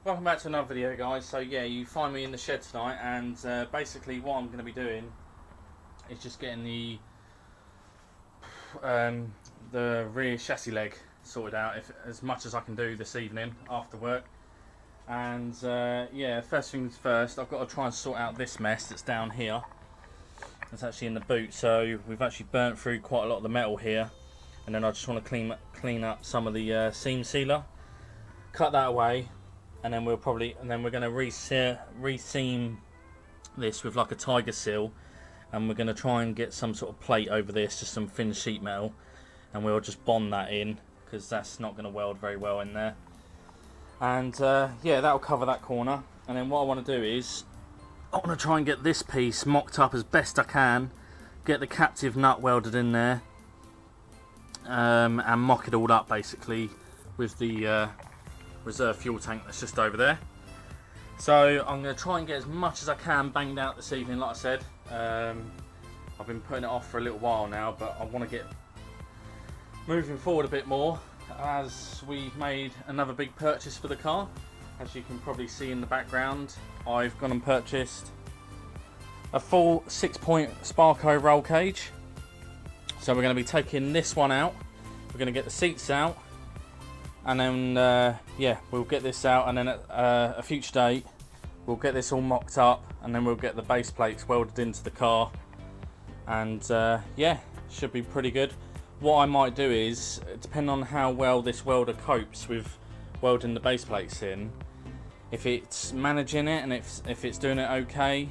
Welcome back to another video, guys. So yeah, you find me in the shed tonight, and basically what I'm going to be doing is just getting the rear chassis leg sorted out, as much as I can do this evening after work. And yeah, first things first, I've got to try and sort out this mess that's down here. It's actually in the boot, so we've actually burnt through quite a lot of the metal here, and then I just want to clean up some of the seam sealer, cut that away. And then we're going to re-seam this with like a tiger seal, and we're going to try and get some sort of plate over this, just some thin sheet metal, and we'll just bond that in because that's not going to weld very well in there. And yeah, that'll cover that corner. And then what I want to do is I want to try and get this piece mocked up as best I can, get the captive nut welded in there, and mock it all up basically with the reserve fuel tank that's just over there. So I'm going to try and get as much as I can banged out this evening. Like I said, I've been putting it off for a little while now, but I want to get moving forward a bit more, as we've made another big purchase for the car. As you can probably see in the background, I've gone and purchased a full 6-point Sparco roll cage. So we're going to be taking this one out, we're going to get the seats out, and then yeah, we'll get this out, and then at a future date we'll get this all mocked up, and then we'll get the base plates welded into the car, and yeah, should be pretty good. What I might do is, depending on how well this welder copes with welding the base plates in, if it's managing it and if it's doing it okay,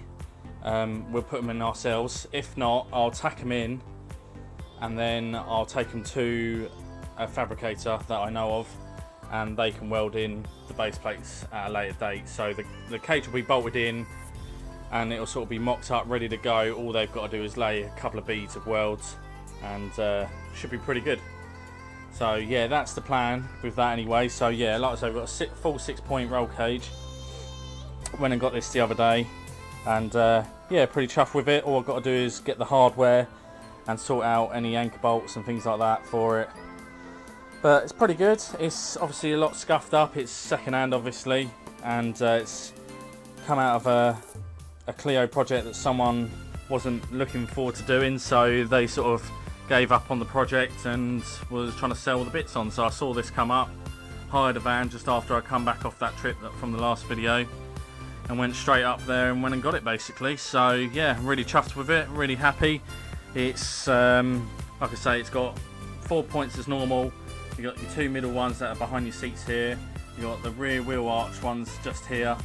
we'll put them in ourselves. If not, I'll tack them in, and then I'll take them to a fabricator that I know of, and they can weld in the base plates at a later date. So the cage will be bolted in, and it'll sort of be mocked up, ready to go. All they've got to do is lay a couple of beads of welds, and should be pretty good. So yeah, that's the plan with that anyway. So yeah, like I said, we've got a full 6-point roll cage. Went and got this the other day, and yeah, pretty chuffed with it. All I've got to do is get the hardware and sort out any anchor bolts and things like that for it. But it's pretty good. It's obviously a lot scuffed up. It's second hand, obviously, and it's come out of a Clio project that someone wasn't looking forward to doing, so they sort of gave up on the project and was trying to sell the bits on. So I saw this come up, hired a van just after I come back off that trip from the last video, and went straight up there and went and got it basically. So yeah, really chuffed with it, really happy. It's like I say, it's got 4 points as normal. You've got your 2 middle ones that are behind your seats here. You've got the rear wheel arch ones just here.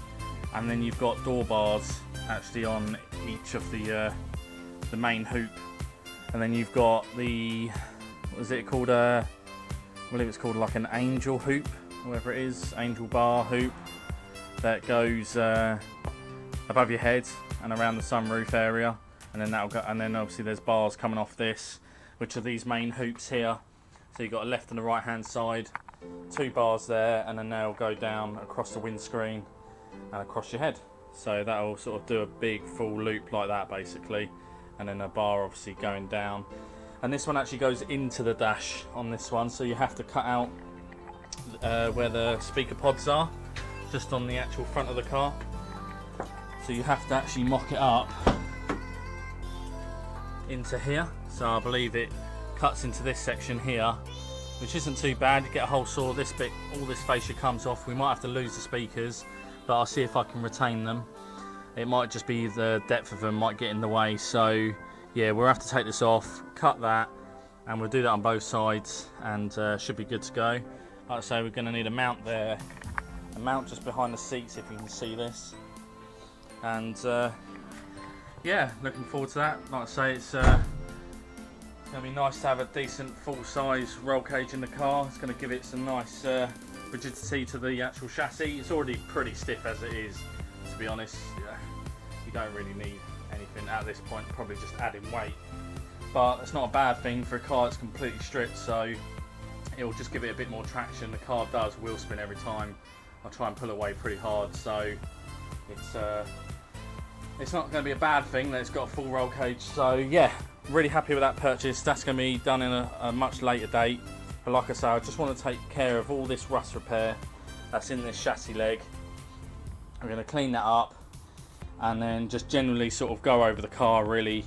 And then you've got door bars actually on each of the main hoop. And then you've got the, what is it called? I believe it's called like an angel hoop, whatever it is, angel bar hoop, that goes above your head and around the sunroof area. And then that'll go, and then obviously there's bars coming off this, which are these main hoops here. So you've got a left and a right hand side, 2 bars there, and then they'll go down across the windscreen and across your head. So that'll sort of do a big full loop like that basically, and then a bar obviously going down. And this one actually goes into the dash on this one, so you have to cut out where the speaker pods are, just on the actual front of the car. So you have to actually mock it up into here. So I believe it cuts into this section here, which isn't too bad. You get a whole saw, this bit, all this fascia comes off. We might have to lose the speakers, but I'll see if I can retain them. It might just be the depth of them might get in the way. So yeah, we'll have to take this off, cut that, and we'll do that on both sides, and should be good to go. Like I say, we're going to need a mount there, a mount just behind the seats if you can see this. And yeah, looking forward to that. Like I say, it's going to be nice to have a decent full-size roll cage in the car. It's going to give it some nice rigidity to the actual chassis. It's already pretty stiff as it is, to be honest. Yeah, you don't really need anything at this point, probably just adding weight. But it's not a bad thing for a car that's completely stripped, so it will just give it a bit more traction. The car does wheel spin every time I try and pull away pretty hard, so it's not going to be a bad thing that it's got a full roll cage. So yeah, really happy with that purchase. That's going to be done in a much later date, but like I say, I just want to take care of all this rust repair that's in this chassis leg, I'm going to clean that up and then just generally sort of go over the car really.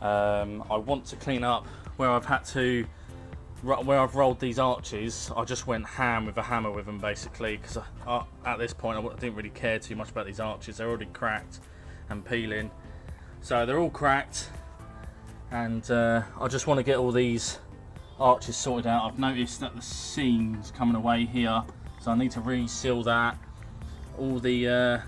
I want to clean up where where I've rolled these arches. I just went ham with a hammer with them basically, because at this point I didn't really care too much about these arches. They're already cracked and peeling, so they're all cracked, and I just want to get all these arches sorted out. I've noticed that the seam's coming away here, so I need to re-seal that. All the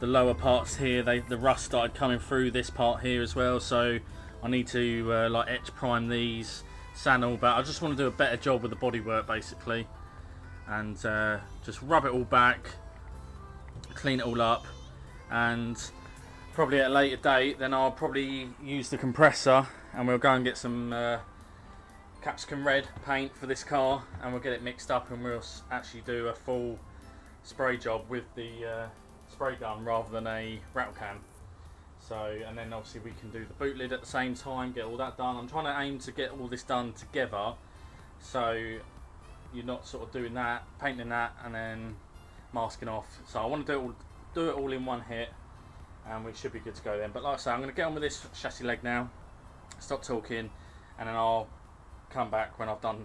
lower parts here, the rust started coming through this part here as well, so I need to like etch prime these, sand all back. I just want to do a better job with the bodywork basically, and just rub it all back, clean it all up, and probably at a later date then I'll probably use the compressor and we'll go and get some capsicum red paint for this car, and we'll get it mixed up and we'll actually do a full spray job with the spray gun rather than a rattle can. So, and then obviously we can do the boot lid at the same time, get all that done. I'm trying to aim to get all this done together, so you're not sort of doing that, painting that and then masking off. So I want to do it all in one hit, and we should be good to go then. But like I say, I'm going to get on with this chassis leg now, stop talking, and then I'll come back when I've done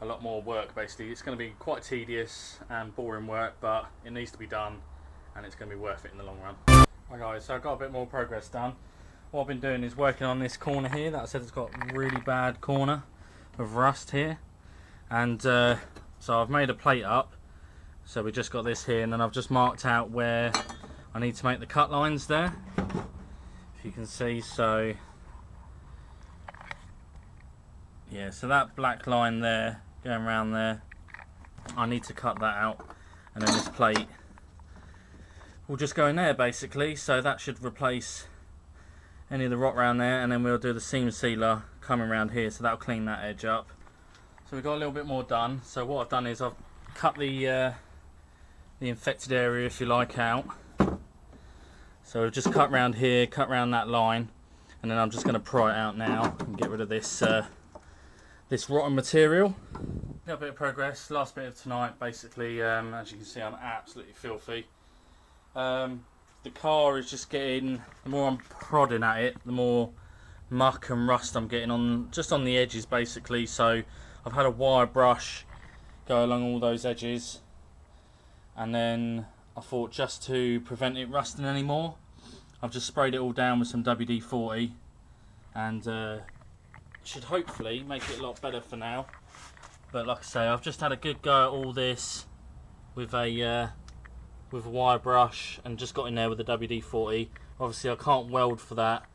a lot more work basically. It's going to be quite tedious and boring work, but it needs to be done and it's going to be worth it in the long run. Right guys, so I've got a bit more progress done. What I've been doing is working on this corner here that I said it's got a really bad corner of rust here, and so I've made a plate up, so we just got this here, and then I've just marked out where I need to make the cut lines there, if you can see. So yeah, so that black line there going around there, I need to cut that out, and then this plate will just go in there basically. So that should replace any of the rot around there, and then we'll do the seam sealer coming around here, so that'll clean that edge up. So we've got a little bit more done. So what I've done is I've cut the infected area, if you like, out. So we've just cut around here, cut around that line, and then I'm just going to pry it out now and get rid of this this rotten material. Got a bit of progress, last bit of tonight basically. As you can see, I'm absolutely filthy. The car is just getting, the more I'm prodding at it, the more muck and rust I'm getting on, just on the edges basically. So I've had a wire brush go along all those edges, and then I thought, just to prevent it rusting anymore, I've just sprayed it all down with some WD-40, and should hopefully make it a lot better for now. But like I say, I've just had a good go at all this with a wire brush, and just got in there with the WD-40. Obviously I can't weld for that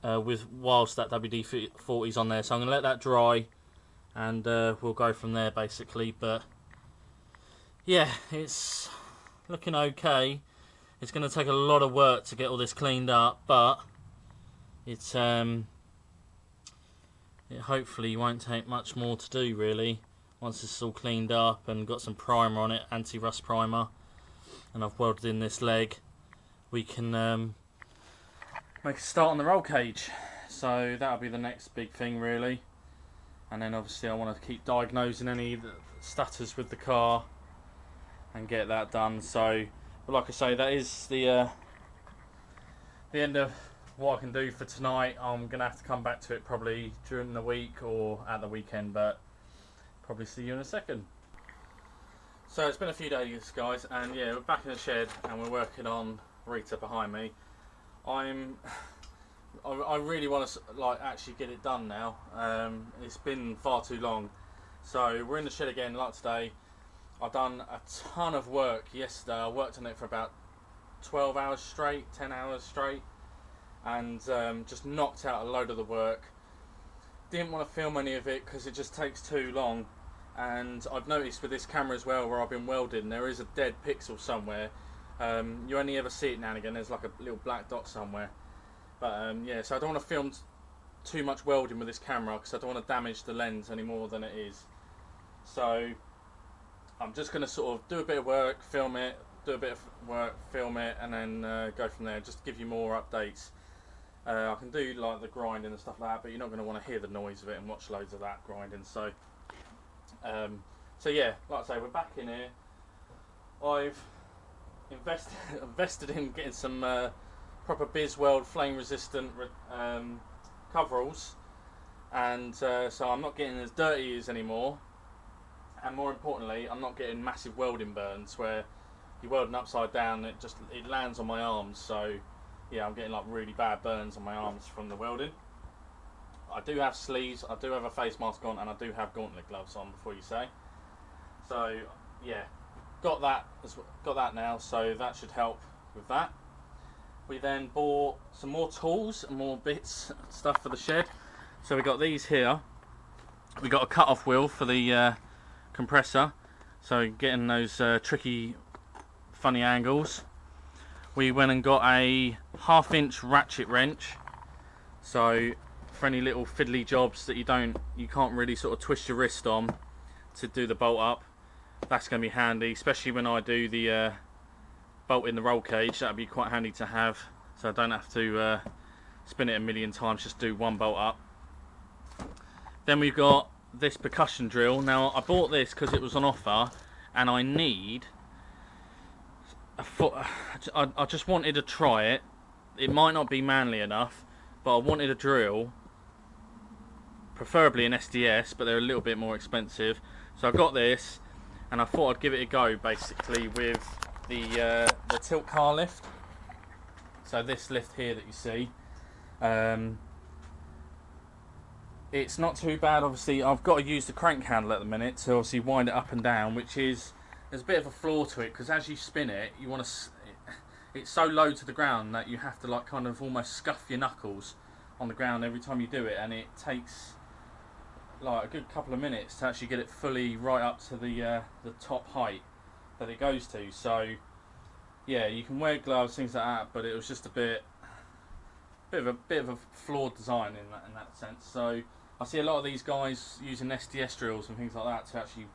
whilst that WD-40 is on there, so I'm going to let that dry, and we'll go from there basically. But yeah, it's looking okay. It's going to take a lot of work to get all this cleaned up, but it's it hopefully won't take much more to do really. Once it's all cleaned up and got some primer on it, anti-rust primer, and I've welded in this leg, we can make a start on the roll cage. So that'll be the next big thing really, and then obviously I want to keep diagnosing any stutters with the car and get that done. So, but like I say, that is the end of what I can do for tonight. I'm gonna have to come back to it probably during the week or at the weekend, but probably see you in a second. So it's been a few days guys, and yeah, we're back in the shed and we're working on Rita behind me. I really want to like actually get it done now. It's been far too long. So we're in the shed again like today. I've done a ton of work yesterday. I worked on it for about 12 hours straight, 10 hours straight, and just knocked out a load of the work. Didn't want to film any of it because it just takes too long. And I've noticed with this camera as well, where I've been welding, there is a dead pixel somewhere. You only ever see it now and again. There's like a little black dot somewhere. But yeah, so I don't want to film too much welding with this camera because I don't want to damage the lens any more than it is. So I'm just going to sort of do a bit of work, film it, do a bit of work, film it, and then go from there, just to give you more updates. I can do like the grinding and stuff like that, but you're not going to want to hear the noise of it and watch loads of that grinding. So so yeah, like I say, we're back in here. I've invested in getting some proper Bisweld flame resistant coveralls, and so I'm not getting as dirty as anymore, and more importantly I'm not getting massive welding burns where you're welding upside down, it lands on my arms. So yeah, I'm getting like really bad burns on my arms from the welding. I do have sleeves, I do have a face mask on, and I do have gauntlet gloves on, before you say. So yeah, got that now, so that should help with that. We then bought some more tools and more bits, stuff for the shed. So we got these here. We got a cut-off wheel for the compressor, so getting those tricky, funny angles. We went and got a 1/2" ratchet wrench, so for any little fiddly jobs that you can't really sort of twist your wrist on to do the bolt up, that's going to be handy, especially when I do the bolt in the roll cage. That'd be quite handy to have, so I don't have to spin it a million times, just do one bolt up. Then we've got this percussion drill. Now I bought this because it was on offer, and I need a foot. I just wanted to try it. It might not be manly enough, but I wanted a drill, preferably an SDS, but they're a little bit more expensive. So I got this, and I thought I'd give it a go, basically with the tilt car lift. So this lift here that you see, it's not too bad. Obviously I've got to use the crank handle at the minute to obviously wind it up and down, which is, there's a bit of a flaw to it, because as you spin it, you want to, it's so low to the ground that you have to like kind of almost scuff your knuckles on the ground every time you do it, and it takes like a good couple of minutes to actually get it fully right up to the top height that it goes to. So yeah, you can wear gloves, things like that, but it was just a bit of a flawed design in that sense. So I see a lot of these guys using SDS drills and things like that to actually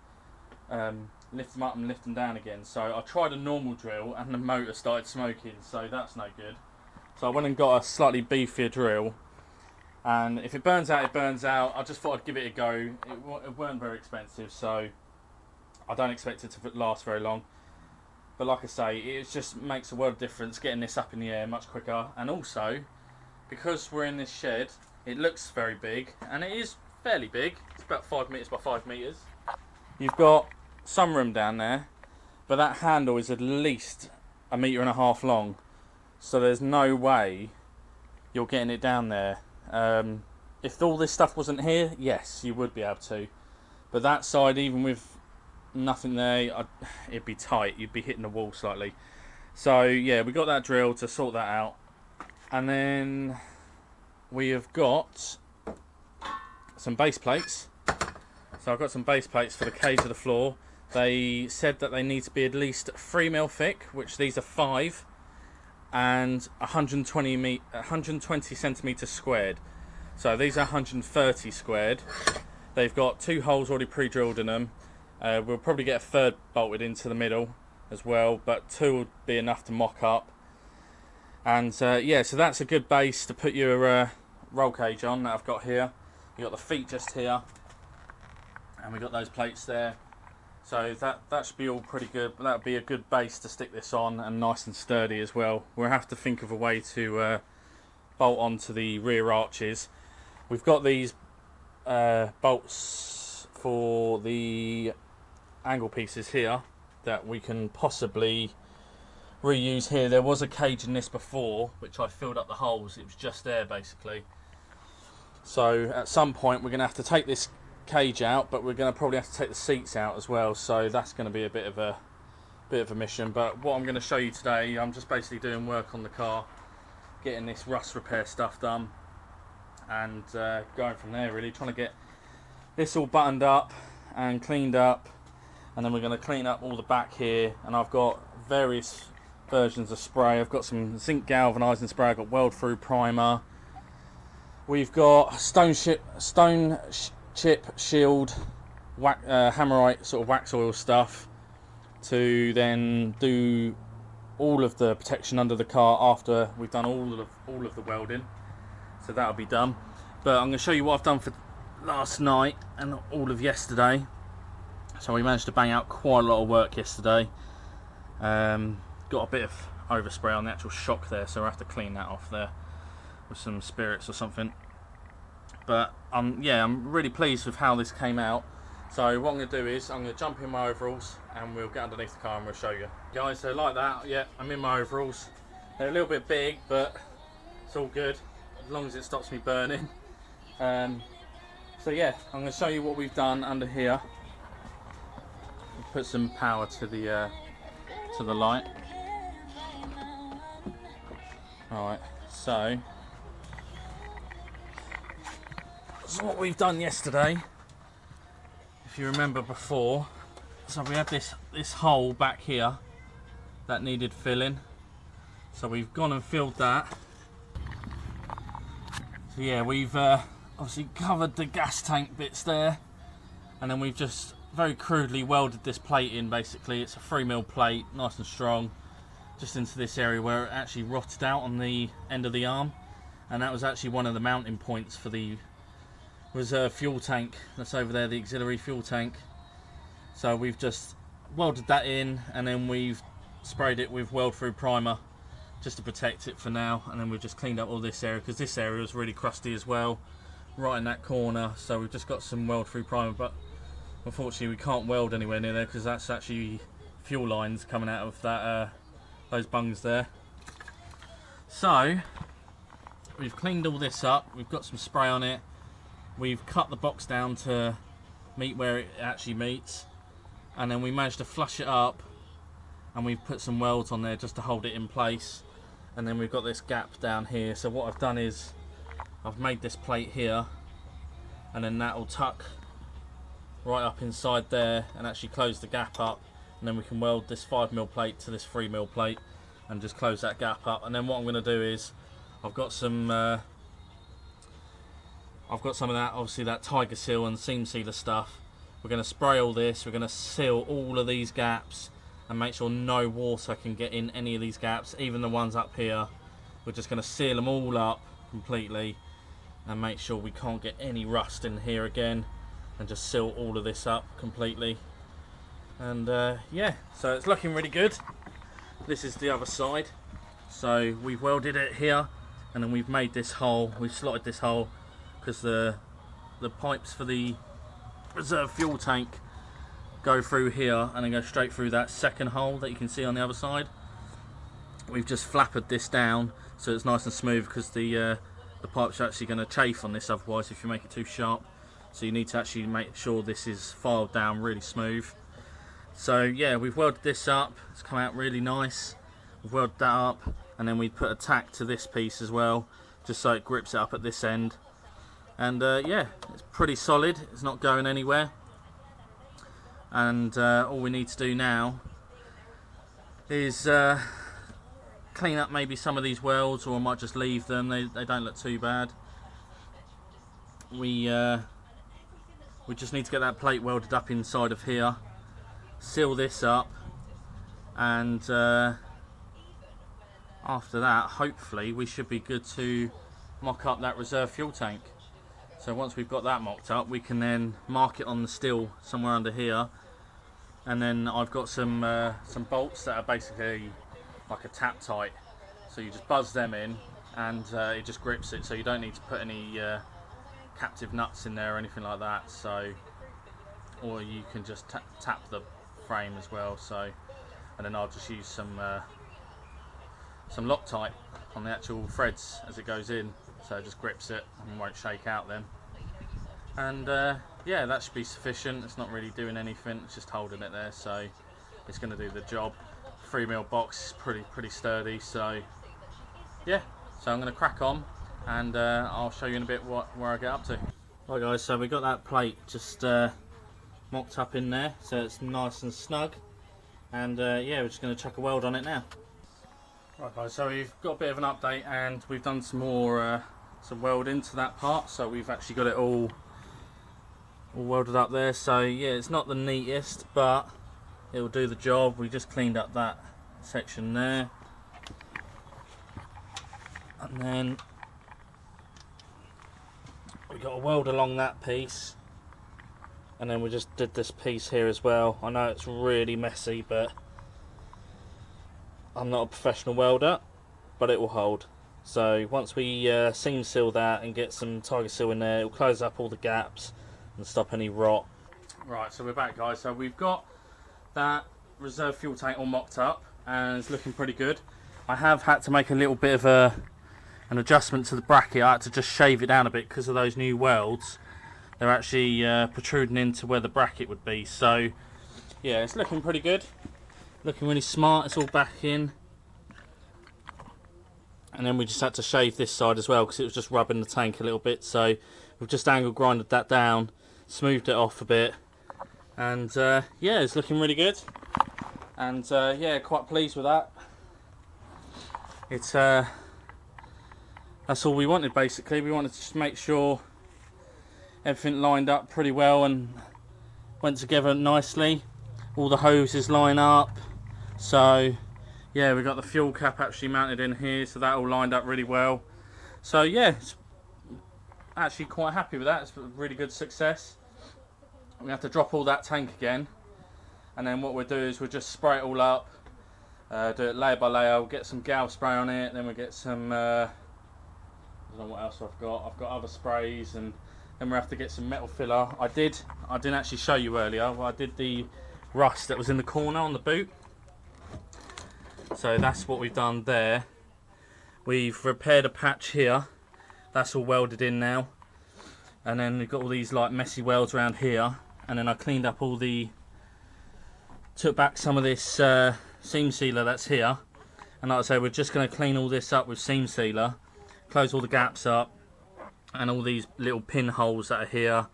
lift them up and lift them down again. So I tried a normal drill and the motor started smoking, so that's no good. So I went and got a slightly beefier drill, and if it burns out, it burns out. I just thought I'd give it a go. It weren't very expensive, so I don't expect it to last very long. But like I say, it just makes a world of difference getting this up in the air much quicker. And also, because we're in this shed, it looks very big, and it is fairly big. It's about 5 meters by 5 meters. You've got some room down there, but that handle is at least 1.5 meters long, so there's no way you're getting it down there. If all this stuff wasn't here, yes, you would be able to, but that side, even with nothing there, it'd be tight. You'd be hitting the wall slightly. So yeah, we got that drill to sort that out, and then we have got some base plates. So I've got some base plates for the cage of the floor. They said that they need to be at least 3 mil thick, which these are 5, and 120 centimeters squared. So these are 130 squared. They've got 2 holes already pre-drilled in them. We'll probably get a third bolted into the middle as well, but 2 would be enough to mock up. And yeah, so that's a good base to put your roll cage on that I've got here. You got the feet just here, and we got those plates there. So that should be all pretty good. But that would be a good base to stick this on, and nice and sturdy as well. We'll have to think of a way to bolt onto the rear arches. We've got these bolts for the angle pieces here that we can possibly reuse here. There was a cage in this before, which I filled up the holes. It was just there basically. So at some point we're going to have to take this cage out, but we're going to probably have to take the seats out as well. So that's going to be a bit of a mission. But what I'm going to show you today, I'm just basically doing work on the car, getting this rust repair stuff done, and going from there really, trying to get this all buttoned up and cleaned up, and then we're going to clean up all the back here. And I've got various versions of spray. I've got some zinc galvanizing spray, I've got weld through primer, we've got stone chip shield, hammerite sort of wax oil stuff to then do all of the protection under the car after we've done all of the welding. So that'll be done. But I'm going to show you what I've done for last night and all of yesterday. So we managed to bang out quite a lot of work yesterday. got a bit of overspray on the actual shock there, so we'll have to clean that off there with some spirits or something. But yeah, I'm really pleased with how this came out. So what I'm going to do is I'm going to jump in my overalls and we'll get underneath the car and we'll show you. Guys, so like that, yeah, I'm in my overalls. They're a little bit big, but it's all good as long as it stops me burning. So yeah, I'm going to show you what we've done under here. We'll put some power to the light. Alright, so what we've done yesterday, if you remember before, so we had this hole back here that needed filling, so we've gone and filled that. So yeah, we've obviously covered the gas tank bits there, and then we've just very crudely welded this plate in. Basically it's a 3mm plate, nice and strong, just into this area where it actually rotted out on the end of the arm, and that was actually one of the mounting points for the reserve fuel tank that's over there, the auxiliary fuel tank. So we've just welded that in, and then we've sprayed it with weld through primer just to protect it for now, and then we've just cleaned up all this area because this area was really crusty as well, right in that corner. So we've just got some weld through primer, but unfortunately we can't weld anywhere near there because that's actually fuel lines coming out of that those bungs there. So we've cleaned all this up, we've got some spray on it, we've cut the box down to meet where it actually meets, and then we managed to flush it up, and we've put some welds on there just to hold it in place. And then we've got this gap down here, so what I've done is I've made this plate here, and then that will tuck right up inside there and actually close the gap up, and then we can weld this 5mm plate to this 3mm plate and just close that gap up. And then what I'm going to do is I've got some of that, obviously that Tiger Seal and seam sealer stuff. We're going to spray all this, we're going to seal all of these gaps and make sure no water can get in any of these gaps, even the ones up here. We're just going to seal them all up completely and make sure we can't get any rust in here again, and just seal all of this up completely. And yeah, so it's looking really good. This is the other side. So we've welded it here, and then we've made this hole, we've slotted this hole because the pipes for the reserve fuel tank go through here and then go straight through that second hole that you can see on the other side. We've just flappered this down so it's nice and smooth, because the pipes are actually going to chafe on this otherwise if you make it too sharp. So you need to actually make sure this is filed down really smooth. So yeah, we've welded this up, it's come out really nice. We've welded that up, and then we put a tack to this piece as well, just so it grips it up at this end. And yeah, it's pretty solid, it's not going anywhere. And all we need to do now is clean up maybe some of these welds, or I might just leave them, they don't look too bad. We just need to get that plate welded up inside of here, seal this up, and after that hopefully we should be good to mock up that reserve fuel tank. So once we've got that mocked up, we can then mark it on the steel somewhere under here, and then I've got some bolts that are basically like a tap tight, so you just buzz them in and it just grips it, so you don't need to put any captive nuts in there or anything like that. So, or you can just tap the frame as well. So, and then I'll just use some Loctite on the actual threads as it goes in, so it just grips it and won't shake out then. And yeah, that should be sufficient. It's not really doing anything, it's just holding it there, so it's going to do the job. 3mm box is pretty sturdy. So yeah, so I'm going to crack on, and I'll show you in a bit where I get up to. Right guys, so we got that plate just mocked up in there, so it's nice and snug, and yeah, we're just going to chuck a weld on it now. Right guys, so we've got a bit of an update, and we've done some more some weld into that part, so we've actually got it all welded up there. So yeah, it's not the neatest, but it'll do the job. We just cleaned up that section there, and then we got a weld along that piece, and then we just did this piece here as well. I know it's really messy, but I'm not a professional welder, but it will hold. So once we seam seal that and get some tiger seal in there, it will close up all the gaps and stop any rot. Right, so we're back, guys. So we've got that reserve fuel tank all mocked up and it's looking pretty good. I have had to make a little bit of an adjustment to the bracket. I had to just shave it down a bit because of those new welds. They're actually protruding into where the bracket would be. So yeah, it's looking pretty good, looking really smart. It's all back in, and then we just had to shave this side as well because it was just rubbing the tank a little bit. So we've just angle grinded that down, smoothed it off a bit, and yeah, it's looking really good. And yeah, quite pleased with that. It's that's all we wanted basically. We wanted to just make sure everything lined up pretty well and went together nicely. All the hoses line up. So yeah, we got the fuel cap actually mounted in here, so that all lined up really well. So yeah, it's actually quite happy with that. It's a really good success. We have to drop all that tank again, and then what we'll do is we'll just spray it all up, do it layer by layer. We'll get some gal spray on it, then we'll get some I don't know what else I've got other sprays, and then we'll have to get some metal filler. I didn't actually show you earlier, but I did the rust that was in the corner on the boot. So that's what we've done there. We've repaired a patch here. That's all welded in now. And then we've got all these like messy welds around here. And then I cleaned up all the, took back some of this seam sealer that's here. And like I say, we're just going to clean all this up with seam sealer, close all the gaps up, and all these little pinholes that are here.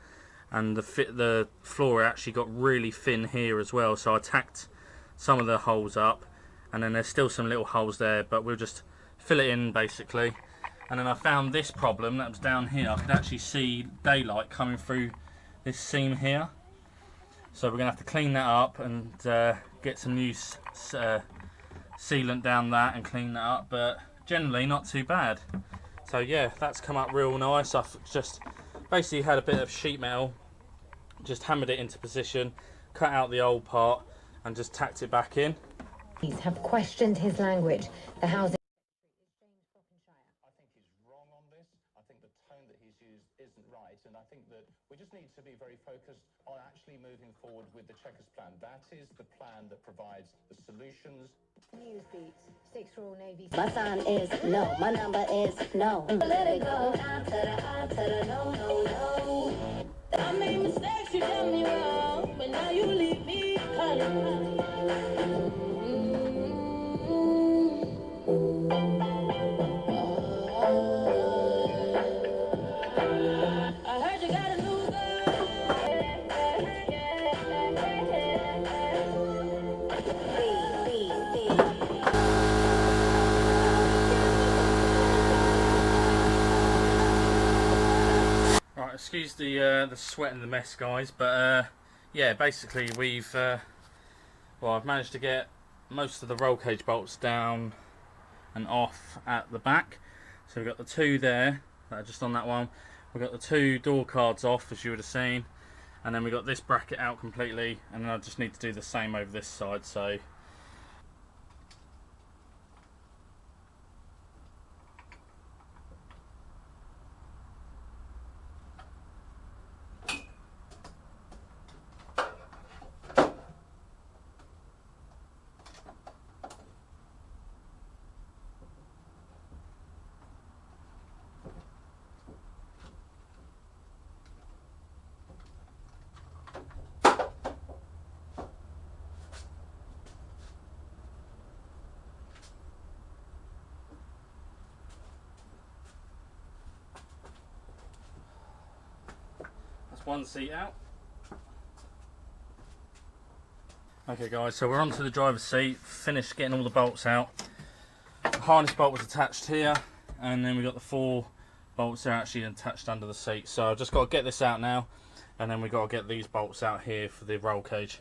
And the floor actually got really thin here as well, so I tacked some of the holes up, and then there's still some little holes there, but we'll just fill it in basically. And then I found this problem that was down here. I could actually see daylight coming through this seam here, so we're gonna have to clean that up and get some new sealant down that and clean that up, but generally not too bad. So yeah, that's come up real nice. I've just basically had a bit of sheet metal, just hammered it into position, cut out the old part and just tacked it back in. These have questioned his language. The housing I think he's wrong on this. I think the tone that he's used isn't right, and I think that we just need to be very focused on actually moving forward with the Checkers plan. That is the plan that provides the solutions. Newsbeat, 6 Royal Navy. My sign is no. My number is no. Let it go. No, no, no. I made mistakes, you done me wrong, but now you leave me calling. I heard you got a new Right, excuse the sweat and the mess, guys, but yeah, basically we've well, I've managed to get most of the roll cage bolts down and off at the back. So we've got the two there that are just on that one. We've got the two door cards off, as you would have seen, and then we've got this bracket out completely, and then I just need to do the same over this side. So one seat out. Okay guys, so we're onto the driver's seat, finished getting all the bolts out. The harness bolt was attached here, and then we got the 4 bolts there actually attached under the seat. So I've just got to get this out now, and then we've got to get these bolts out here for the roll cage,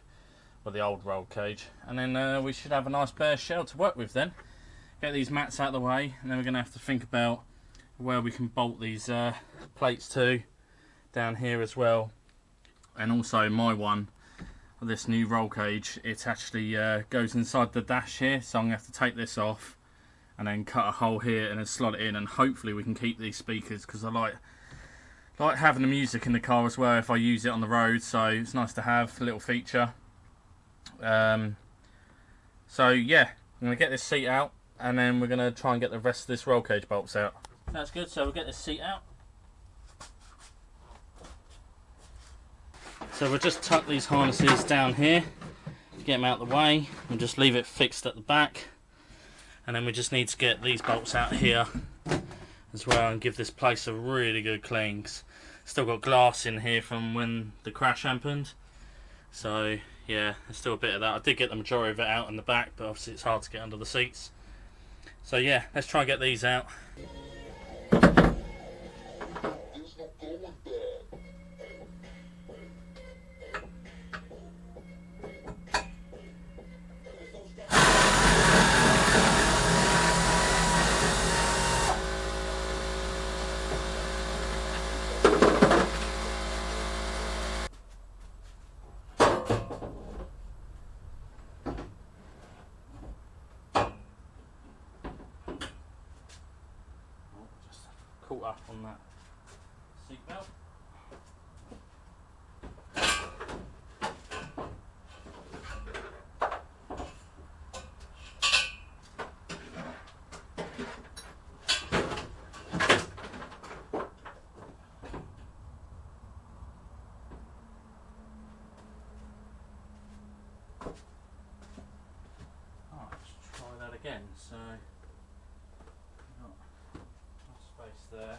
or the old roll cage, and then we should have a nice bare shell to work with then. Get these mats out of the way, and then we're going to have to think about where we can bolt these plates to down here as well. And also my one, this new roll cage, it actually goes inside the dash here, so I'm going to have to take this off and then cut a hole here and then slot it in, and hopefully we can keep these speakers, because I like having the music in the car as well if I use it on the road, so it's nice to have a little feature. So yeah, I'm going to get this seat out and then we're going to try and get the rest of this roll cage bolts out. That's good, so we'll get this seat out. So we'll just tuck these harnesses down here to get them out of the way and just leave it fixed at the back, and then we just need to get these bolts out here as well and give this place a really good clean. Still got glass in here from when the crash happened, so yeah, there's still a bit of that. I did get the majority of it out in the back, but obviously it's hard to get under the seats. So yeah, let's try and get these out. Caught up on that seat belt. Let's try that again. So space there.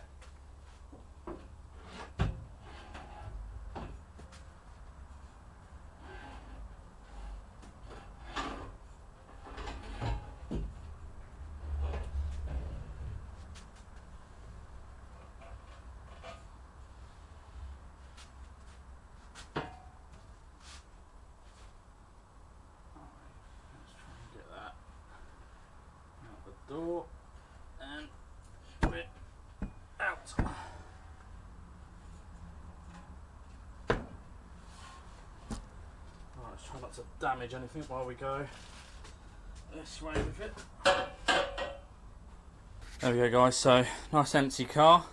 Let's try and get that out the door and put it out. Right, let's try not to damage anything while we go this way with it. There we go guys, so nice empty car,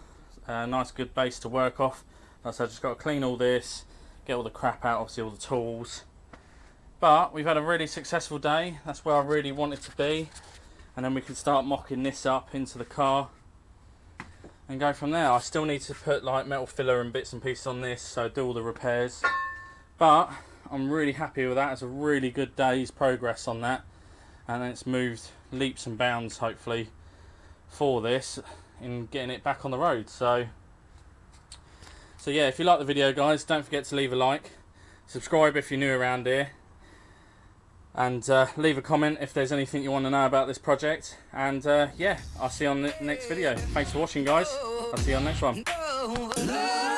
nice good base to work off. Like I said, just got to clean all this, get all the crap out, obviously all the tools. But we've had a really successful day, that's where I really wanted to be. And then we can start mocking this up into the car and go from there. I still need to put like metal filler and bits and pieces on this, so do all the repairs. But I'm really happy with that. It's a really good day's progress on that, and then it's moved leaps and bounds hopefully for this in getting it back on the road. So yeah, if you like the video guys, don't forget to leave a like, subscribe if you're new around here, and leave a comment if there's anything you want to know about this project. And yeah, I'll see you on the next video. Thanks for watching guys, I'll see you on the next one.